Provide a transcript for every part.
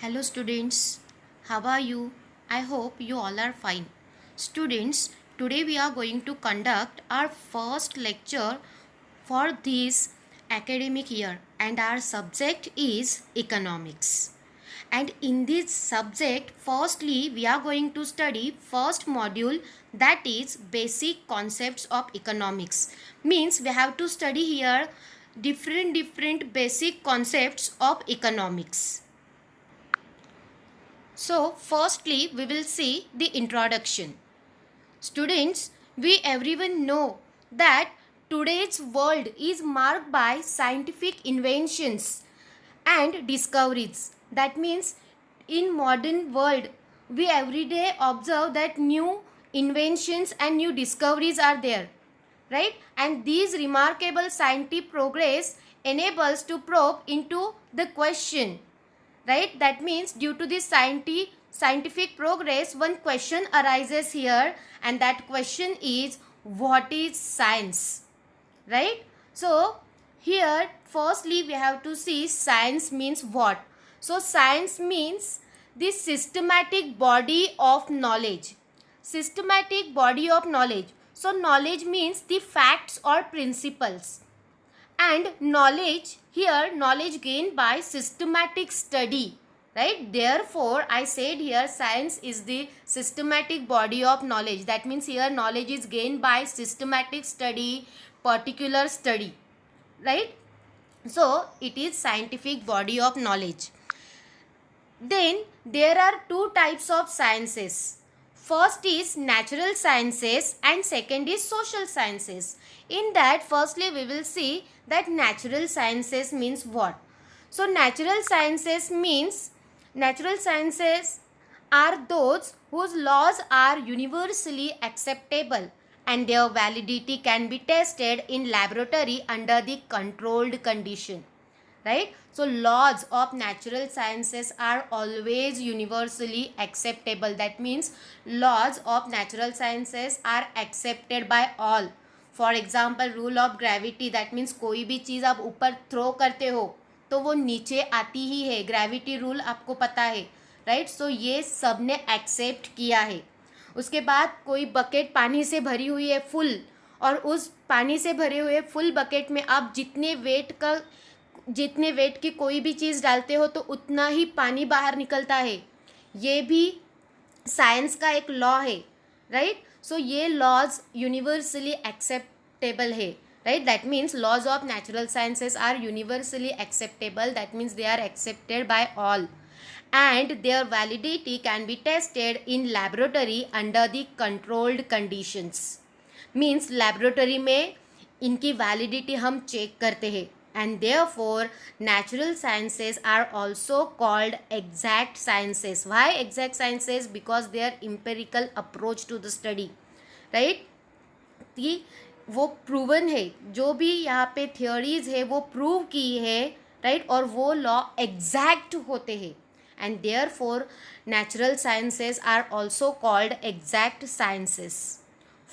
Hello students, how are you? I hope you all are fine. Students, today we are going to conduct our first lecture for this academic year and our subject is economics. And in this subject, firstly we are going to study first module, that is basic concepts of economics. Means we have to study here different basic concepts of economics. So, firstly, we will see the introduction. Students, we everyone know that today's world is marked by scientific inventions and discoveries. That means in modern world, we every day observe that new inventions and new discoveries are there, right? And these remarkable scientific progress enables to probe into the question, right? That means due to this scientific progress, one question arises here, and that question is, what is science, right? So here firstly we have to see science means what. So science means the systematic body of knowledge. Systematic body of knowledge. So knowledge means the facts or principles, and knowledge, here knowledge gained by systematic study, right? Therefore I said here science is the systematic body of knowledge. That means here knowledge is gained by systematic study, particular study, right? So it is scientific body of knowledge. Then there are two types of sciences. First is natural sciences and second is social sciences. In that, firstly we will see that natural sciences means what. So natural sciences are those whose laws are universally acceptable and their validity can be tested in laboratory under the controlled condition, right? So laws of natural sciences are always universally acceptable. That means laws of natural sciences are accepted by all. For example, rule of gravity, that means कोई भी चीज़ आप ऊपर throw करते हो तो वो नीचे आती ही है. ग्रेविटी रूल आपको पता है, राइट? सो ये सब ने एक्सेप्ट किया है. उसके बाद कोई बकेट पानी से भरी हुई है फुल, और उस पानी से भरे हुए फुल बकेट में आप जितने वेट की कोई भी चीज़ डालते हो तो उतना ही पानी बाहर निकलता है. ये भी साइंस का एक लॉ है, राइट? सो ये लॉज यूनिवर्सली एक्सेप्टेबल है, right? That means laws of natural sciences are universally acceptable. That means they are accepted by all and their validity can be tested in laboratory under the controlled conditions. Means laboratory में इनकी validity हम check करते हैं. And therefore natural sciences are also called exact sciences. Why exact sciences? Because they are empirical approach to the study, right? कि वो proven है, जो भी यहाँ पे थियोरीज है वो प्रूव की है, राइट? और वो लॉ एग्जैक्ट होते हैं. And therefore natural sciences are also called exact sciences.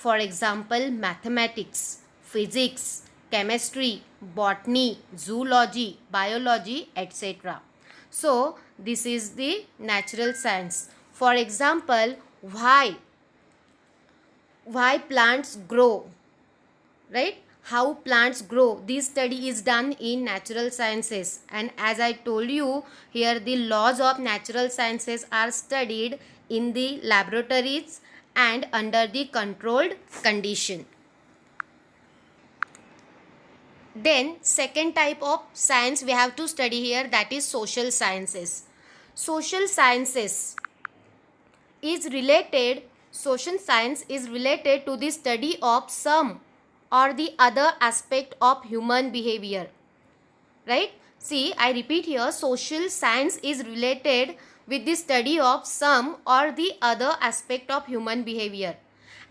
For example mathematics, physics, chemistry, botany, zoology, biology, etc. So this is the natural science. For example, why plants grow, right? How plants grow, this study is done in natural sciences. And as I told you, here the laws of natural sciences are studied in the laboratories and under the controlled condition. Then second type of science we have to study here, that is social sciences. Social sciences is related, social science is related to the study of some or the other aspect of human behavior, right? See, I repeat here, social science is related with the study of some or the other aspect of human behavior.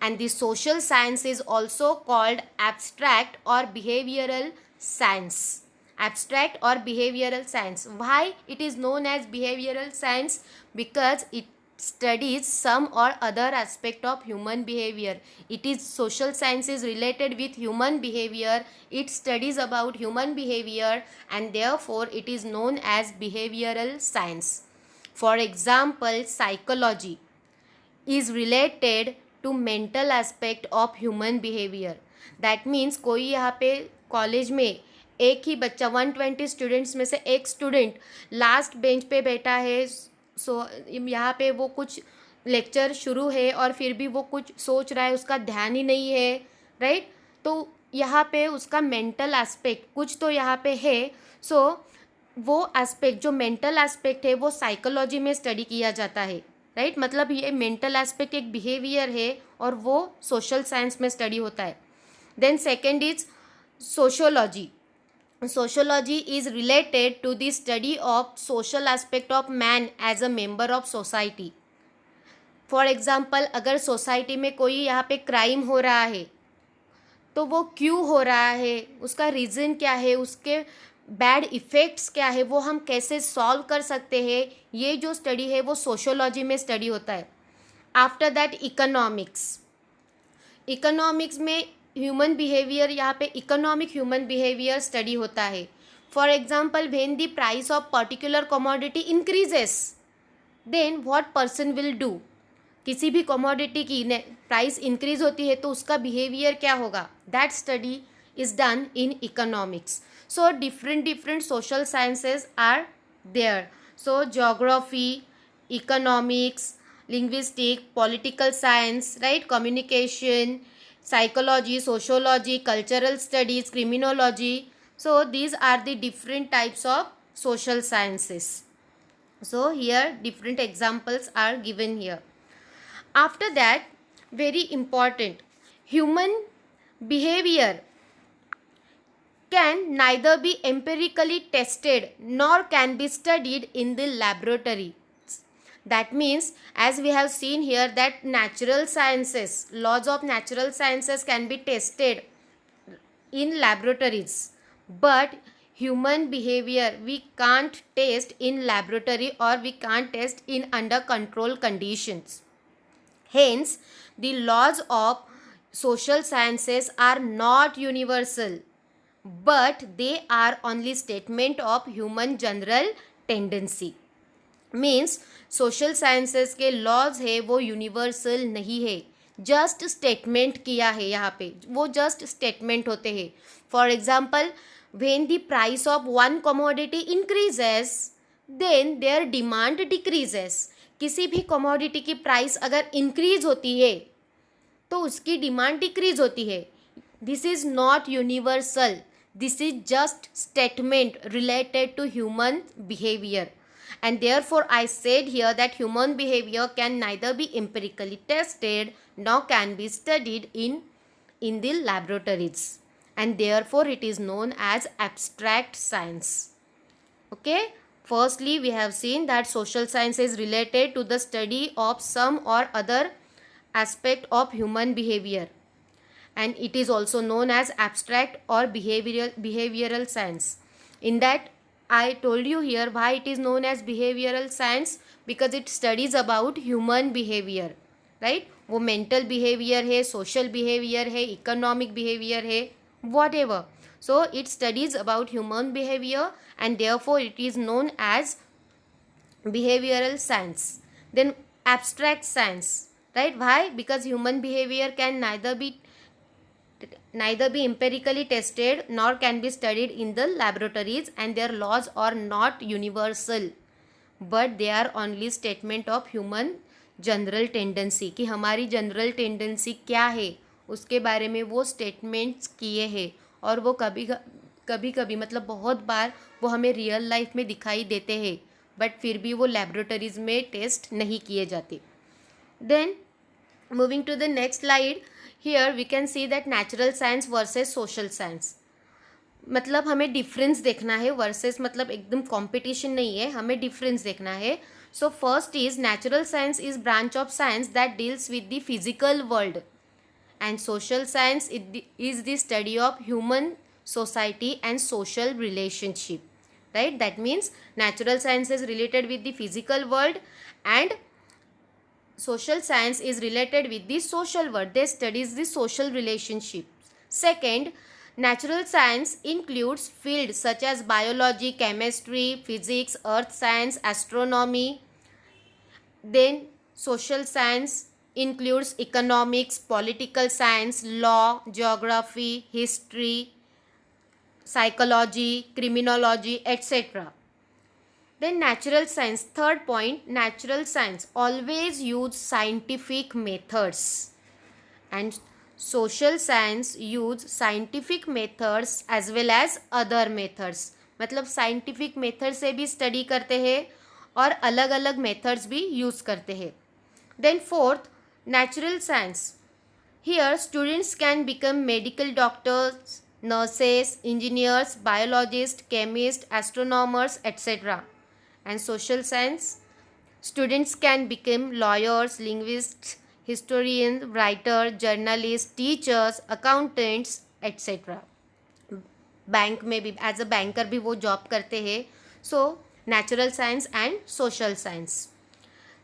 And the social science is also called abstract or behavioral science. Abstract or behavioral science. Why it is known as behavioral science? Because it studies some or other aspect of human behavior. It is social science is related with human behavior. It studies about human behavior and therefore it is known as behavioral science. For example, psychology is related to mental aspect of human behavior. That means कोई यहाँ पे college में एक ही बच्चा 120 students में से एक student last bench पे बैठा है, सो यहाँ पे वो कुछ लेक्चर शुरू है और फिर भी वो कुछ सोच रहा है, उसका ध्यान ही नहीं है, राइट? तो यहाँ पे उसका मेंटल एस्पेक्ट कुछ तो यहाँ पे है. सो वो एस्पेक्ट जो मेंटल एस्पेक्ट है वो साइकोलॉजी में स्टडी किया जाता है, राइट? मतलब ये मेंटल एस्पेक्ट एक बिहेवियर है और वो सोशल साइंस में स्टडी होता है. Then second is sociology. Sociology is related to the study of social aspect of man as a member of society. For example, अगर सोसाइटी में कोई यहाँ पे क्राइम हो रहा है तो वो क्यों हो रहा है, उसका रीज़न क्या है, उसके बैड इफ़ेक्ट्स क्या है, वो हम कैसे सॉल्व कर सकते हैं, ये जो स्टडी है वो सोशोलॉजी में स्टडी होता है. After that economics. इकोनॉमिक्स में ह्यूमन बिहेवियर, यहाँ पे इकोनॉमिक ह्यूमन बिहेवियर स्टडी होता है. For example, when the price of particular commodity increases then what person will do. किसी भी कमोडिटी की प्राइस इंक्रीज होती है तो उसका बिहेवियर क्या होगा, that study is done in economics. So different social sciences are there. So geography, economics, linguistic, political science, right, communication, psychology, sociology, cultural studies, criminology. So these are the different types of social sciences. So here different examples are given here. After that, very important, human behavior can neither be empirically tested nor can be studied in the laboratory. That means, as we have seen here, that natural sciences, laws of natural sciences can be tested in laboratories, but human behavior we can't test in laboratory or we can't test in under control conditions. Hence, the laws of social sciences are not universal, but they are only statement of human general tendency. Means social sciences के laws है वो universal नहीं है, just statement किया है यहाँ पे, वो जस्ट स्टेटमेंट होते हैं. For example, when the price of one commodity increases then their demand decreases. किसी भी कमोडिटी की प्राइस अगर इंक्रीज होती है तो उसकी डिमांड डिक्रीज होती है. This is not universal, this is just statement related to human behaviour. And therefore I said here that human behavior can neither be empirically tested nor can be studied in the laboratories, and therefore it is known as abstract science. Okay, firstly we have seen that social science is related to the study of some or other aspect of human behavior, and it is also known as abstract or behavioral science. In that I told you here why it is known as behavioral science, because it studies about human behavior, right? वो mental behavior है, social behavior है, economic behavior है, whatever. So it studies about human behavior and therefore it is known as behavioral science. Then abstract science, right? Why? Because human behavior can neither be empirically tested nor can be studied in the laboratories, and their laws are not universal, but they are only statement of human general tendency. कि हमारी general tendency क्या है उसके बारे में वो statements किए हैं, और वो कभी मतलब बहुत बार वो हमें रियल लाइफ में दिखाई देते हैं, बट फिर भी वो लैबोरेटरीज में टेस्ट नहीं किए जाते. Then moving to the next slide. Here we can see that natural science versus social science. मतलब हमें डिफरेंस देखना है, वर्सेस मतलब एकदम कंपटीशन नहीं है, हमें डिफरेंस देखना है. So first is natural science is branch of science that deals with the physical world, and social science is the study of human society and social relationship, right? That means natural science is related with the physical world and social science is related with the social world. They studies the social relationships. Second, natural science includes fields such as biology, chemistry, physics, earth science, astronomy, Then social science includes economics, political science, law, geography, history, psychology, criminology, etc. Then natural science, third point, natural science always use scientific methods, and social science use scientific methods as well as other methods. मतलब scientific method से भी study करते हैं और अलग अलग methods भी use करते हैं. Then fourth, natural science. Here students can become medical doctors, nurses, engineers, biologists, chemists, astronomers, etc. And social science, students can become lawyers, linguists, historians, writers, journalists, teachers, accountants, etc. Bank में भी as a banker भी वो job करते हैं. So natural science and social science.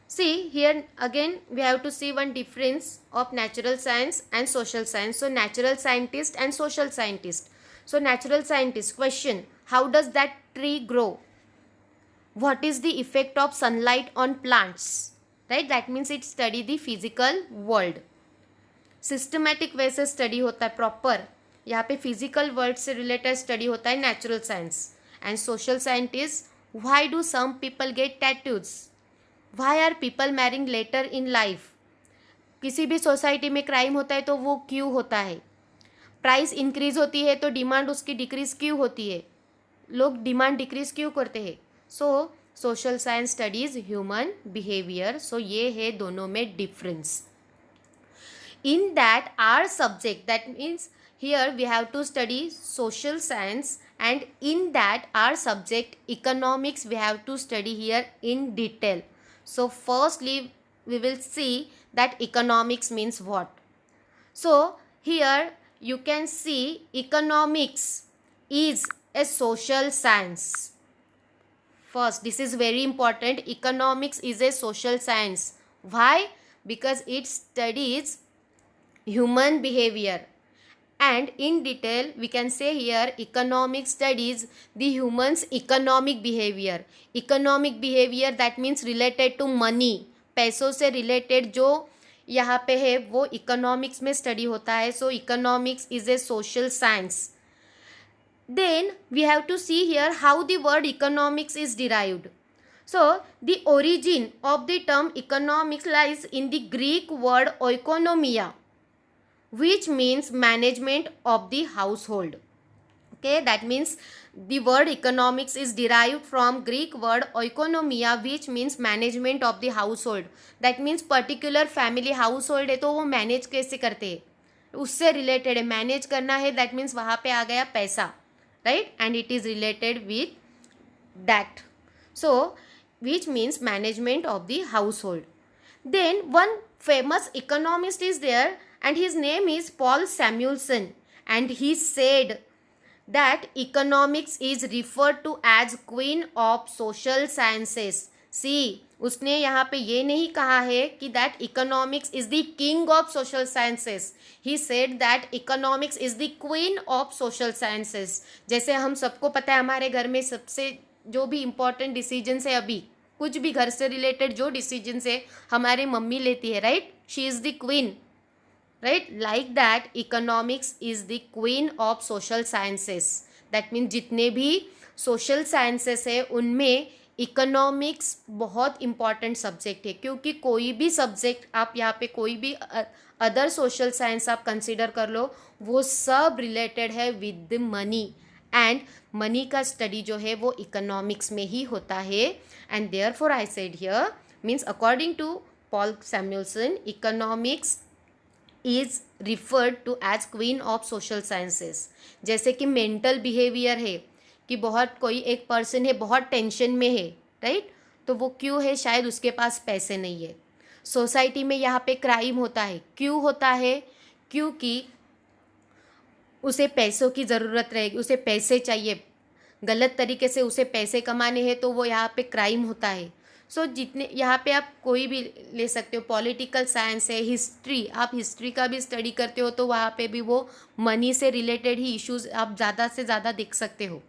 See here again we have to see one difference of natural science and social science. So natural scientist and social scientist. So natural scientist, question, how does that tree grow? What is the effect of sunlight on plants? Right, that means it study the physical world. Systematic way से study होता है proper. यहाँ पे physical world से related study होता है natural science. And social scientist, why do some people get tattoos? Why are people marrying later in life? किसी भी सोसाइटी में क्राइम होता है तो वो क्यों होता है? प्राइस इंक्रीज होती है तो डिमांड उसकी डिक्रीज क्यों होती है? लोग डिमांड डिक्रीज क्यों करते हैं? So social science studies human behaviour. So ये है दोनों में difference. In that our subject, that means here we have to study social science, and in that our subject economics we have to study here in detail. So firstly we will see that economics means what. So here you can see economics is a social science. First, this is very important, economics is a social science. Why? Because it studies human behavior, and in detail we can say here economics studies the humans economic behavior. Economic behavior that means related to money, पैसों से related जो यहाँ पे है वो economics में study होता है. So economics is a social science. Then we have to see here how the word economics is derived. So the origin of the term economics lies in the Greek word oikonomia, which means management of the household. Okay, that means the word economics is derived from Greek word oikonomia, which means management of the household. That means particular family household है तो वो manage कैसे करते हैं, उससे related है. manage करना है, that means वहाँ पे आ गया पैसा, right, and it is related with that. So which means management of the household. Then one famous economist is there, and his name is Paul Samuelson, and he said that economics is referred to as queen of social sciences. See, उसने यहाँ पे ये नहीं कहा है कि that economics is the king of social sciences. He said that economics is the queen of social sciences. जैसे हम सबको पता है हमारे घर में सबसे जो भी इम्पोर्टेंट डिसीजंस है, अभी कुछ भी घर से रिलेटेड जो डिसीजंस है हमारी मम्मी लेती है, right, she is the queen, right, like that economics is the queen of social sciences. that means जितने भी social sciences है उनमें economics बहुत important subject है, क्योंकि कोई भी subject आप यहाँ पे कोई भी other social science आप consider कर लो, वो सब related है with the money, and money का study जो है वो economics में ही होता है. and therefore I said here means according to Paul Samuelson, economics is referred to as queen of social sciences. जैसे कि मेंटल बिहेवियर है कि बहुत कोई एक पर्सन है बहुत टेंशन में है, राइट, तो वो क्यों है, शायद उसके पास पैसे नहीं है. सोसाइटी में यहाँ पे क्राइम होता है, क्यों होता है, क्योंकि उसे पैसों की ज़रूरत रहेगी, उसे पैसे चाहिए, गलत तरीके से उसे पैसे कमाने हैं तो वो यहाँ पे क्राइम होता है. सो जितने यहाँ पे आप कोई भी ले सकते हो, पॉलिटिकल साइंस है, हिस्ट्री, आप हिस्ट्री का भी स्टडी करते हो तो वहाँ पे भी वो मनी से रिलेटेड ही इश्यूज आप ज़्यादा से ज़्यादा देख सकते हो.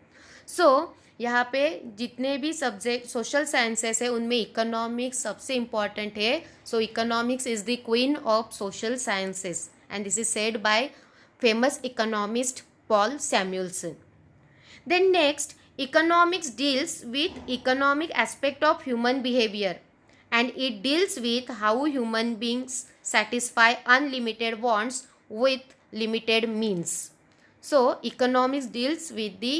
सो यहाँ पे जितने भी सब्जेक्ट सोशल साइंसेस है उनमें इकोनॉमिक्स सबसे इम्पॉर्टेंट है. So economics is the queen of social sciences and this is said by famous economist Paul Samuelson. Then next, economics deals with economic aspect of human behavior, and it deals with how human beings satisfy unlimited wants with limited means. So economics deals with the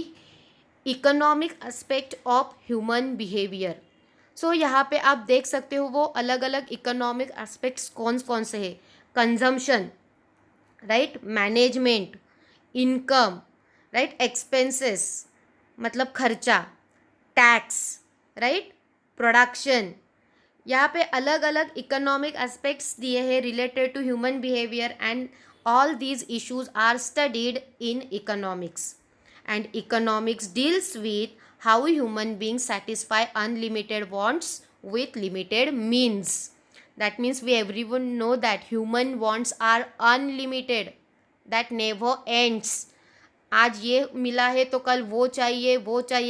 economic aspect of human behavior. So यहाँ पे आप देख सकते हो वो अलग अलग economic aspects कौन कौन से है. Consumption, right, management, income, right, expenses मतलब खर्चा, टैक्स, राइट, प्रोडक्शन. यहाँ पे अलग अलग इकोनॉमिक एस्पेक्ट्स दिए हैं related to human behaviour and all these issues are studied in economics. And economics deals with how human beings satisfy unlimited wants with limited means. That means we everyone know that human wants are unlimited, that never ends. आज ये मिला है तो कल वो चाहिए.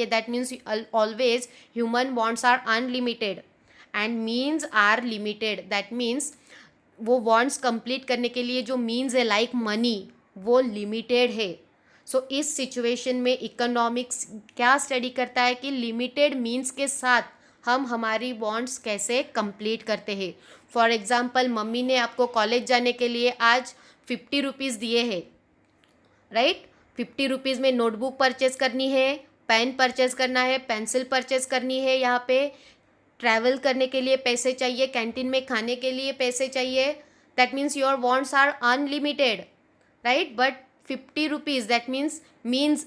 That means always human wants are unlimited and means are limited. That means वो wants complete करने के लिए जो मीन्स है लाइक मनी वो लिमिटेड है. सो इस सिचुएशन में इकोनॉमिक्स क्या स्टडी करता है कि लिमिटेड मीन्स के साथ हम हमारी वांट्स कैसे कंप्लीट करते हैं. फॉर एग्जांपल, मम्मी ने आपको कॉलेज जाने के लिए आज 50 रुपीज़ दिए हैं, राइट. 50 रुपीज़ में नोटबुक परचेज करनी है, पेन परचेज करना है, पेंसिल परचेज करनी है, यहाँ पे ट्रैवल करने के लिए पैसे चाहिए, कैंटीन में खाने के लिए पैसे चाहिए. That means your wants are unlimited, right. But 50 rupees that means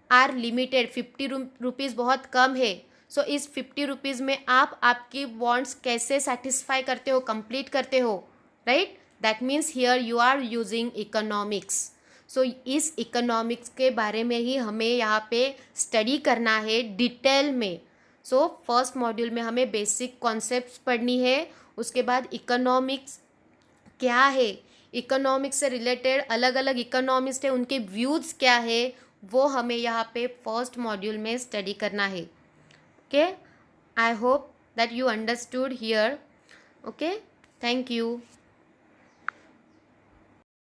are limited. 50 rupees बहुत कम है. सो इस 50 रुपीज़ में आप आपकी वांट्स कैसे सेटिस्फाई करते हो, कंप्लीट करते हो, right. That means here you are using economics. So इस इकोनॉमिक्स के बारे में ही हमें यहाँ पे स्टडी करना है डिटेल में. सो फर्स्ट मॉड्यूल में हमें बेसिक कॉन्सेप्ट्स पढ़नी है. उसके बाद इकोनॉमिक्स क्या है, इकोनॉमिक्स से रिलेटेड अलग अलग इकोनॉमिस्ट है उनके व्यूज़ क्या है वो हमें यहाँ पे फर्स्ट मॉड्यूल में स्टडी करना है. Okay, I hope that you understood here. Okay, thank you.